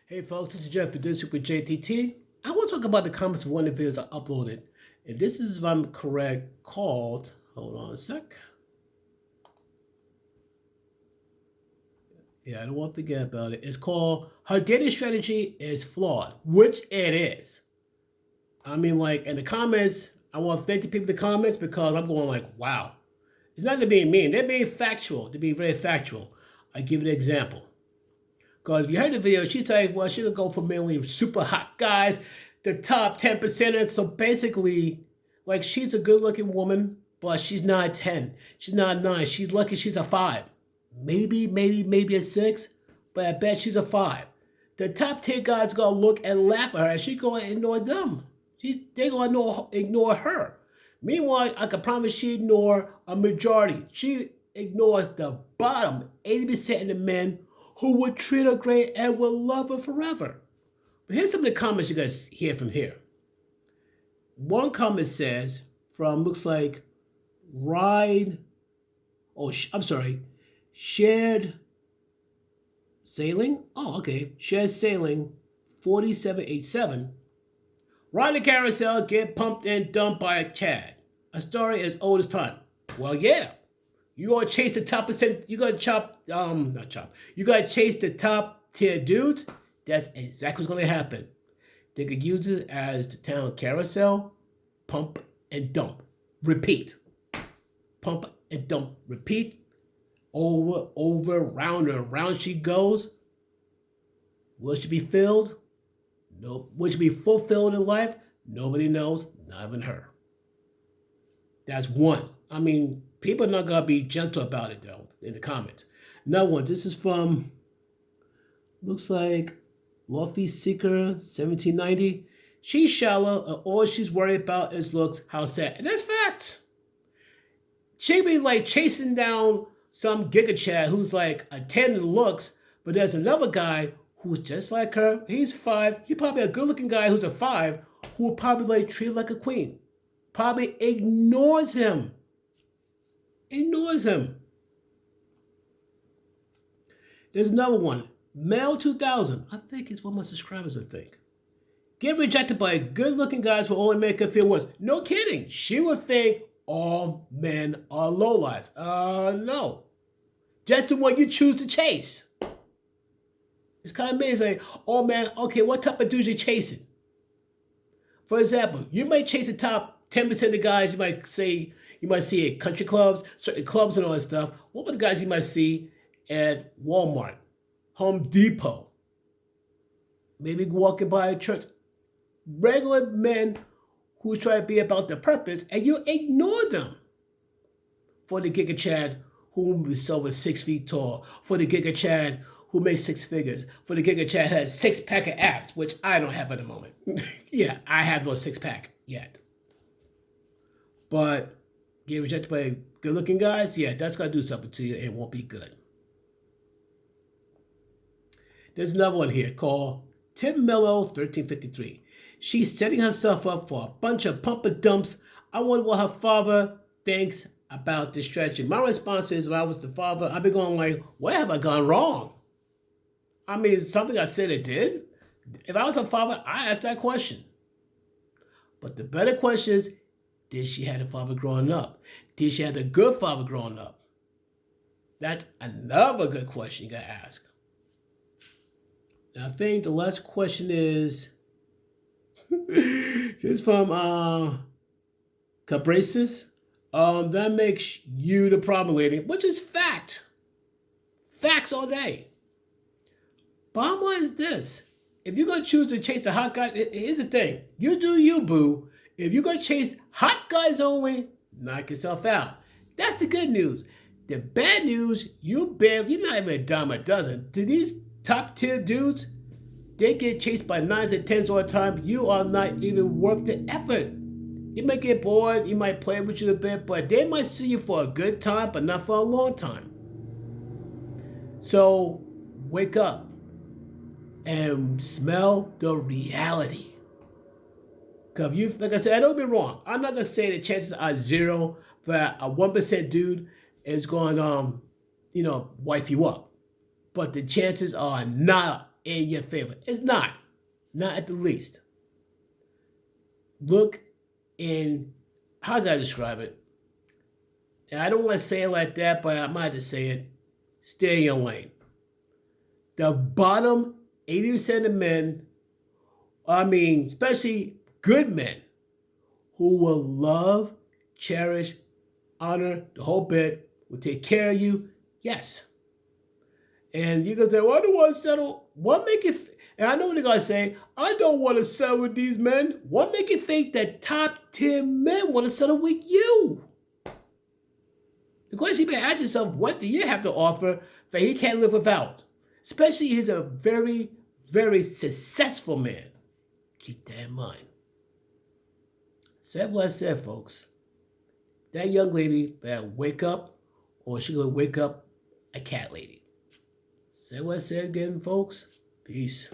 Hey folks, this is Jeff for This Week with JTT. I want to talk about the comments of one of the videos I uploaded. And this is, if I'm correct, called, hold on a sec. Yeah, I don't want to forget about it. It's called, Her Dating Strategy is Flawed, which it is. I mean, like, in the comments, I want to thank the people in the comments because I'm going like, wow. It's not to being mean. They're being factual. They're being very factual. I give you an example. Because if you heard the video, she's like, well, she'll go for mainly super hot guys, the top 10%ers. So basically, like, she's a good-looking woman, but she's not a 10. She's not a 9. She's lucky she's a 5. Maybe a 6, but I bet she's a 5. The top 10 guys are going to look and laugh at her, and she's going to ignore them. They're going to ignore her. Meanwhile, I can promise she ignores a majority. She ignores the bottom 80% of the men who would treat her great and will love her forever. But here's some of the comments you guys hear from here. One comment says from, looks like, Shared Sailing. Oh, okay. Shared Sailing 4787. Ride the carousel, get pumped and dumped by a Chad. A story as old as time. Well, yeah. You gonna chase the top percent? You gonna You gotta chase the top tier dudes. That's exactly what's gonna happen. They could use it as the town carousel, pump and dump, repeat, pump and dump, repeat, over, round and round she goes. Will she be filled? Nope. Will she be fulfilled in life? Nobody knows. Not even her. That's one. I mean, people are not going to be gentle about it, though, in the comments. Another one. This is from, looks like, Lofty Seeker 1790. She's shallow, and all she's worried about is looks, how sad. And that's fact. She be like chasing down some Giga Chad who's like a 10 in looks, but there's another guy who's just like her. He's 5. He's probably a good-looking guy who's a 5 who will probably like treat her like a queen. Probably ignores him. Ignores him. There's another one. Mel 2000. I think it's one of my subscribers, I think. Get rejected by good-looking guys will only make her feel worse. No kidding. She would think all men are lowlights. No. Just the one you choose to chase. It's kind of amazing. Oh, man, okay, what type of dudes you chasing? For example, you may chase the top 10% of the guys you might see at country clubs, certain clubs and all that stuff. What about the guys you might see at Walmart, Home Depot, maybe walking by a church? Regular men who try to be about their purpose, and you ignore them. For the Giga Chad who is over 6 feet tall, for the Giga Chad who makes 6 figures, for the Giga Chad has 6-pack of abs, which I don't have at the moment. Yeah, I have no 6-pack yet. But getting rejected by good-looking guys, yeah, that's going to do something to you. It won't be good. There's another one here called Tim Mello 1353. She's setting herself up for a bunch of pump and dumps. I wonder what her father thinks about this strategy. My response is, if I was the father, I'd be going like, where have I gone wrong? I mean, something I said it did. If I was her father, I asked that question. But the better question is, did she have a father growing up? Did she have a good father growing up? That's another good question you got to ask. Now, I think the last question is, this from Cabraces. That makes you the problem lady, which is fact. Facts all day. Bottom line is this. If you're going to choose to chase the hot guys, here's the thing. You do you, boo. If you're going to chase hot guys only, knock yourself out. That's the good news. The bad news, you're not even a dime a dozen. To these top tier dudes, they get chased by 9s and 10s all the time. You are not even worth the effort. You might get bored, you might play with you a bit, but they might see you for a good time, but not for a long time. So, wake up and smell the reality. Because like I said, I don't get me wrong. I'm not going to say the chances are 0 that a 1% dude is going to, wife you up. But the chances are not in your favor. It's not. Not at the least. Look in, how do I describe it? And I don't want to say it like that, but I might just say it. Stay in your lane. The bottom 80% of men, especially good men, who will love, cherish, honor the whole bit, will take care of you, yes. And you're going to say, well, I don't want to settle. What make it, and I know what they're going to say, I don't want to settle with these men. What make you think that top 10 men want to settle with you? The question you may ask yourself, what do you have to offer that he can't live without? Especially he's a very, very successful man. Keep that in mind. Said what I said, folks. That young lady better wake up, or she's going to wake up a cat lady. Said what I said again, folks. Peace.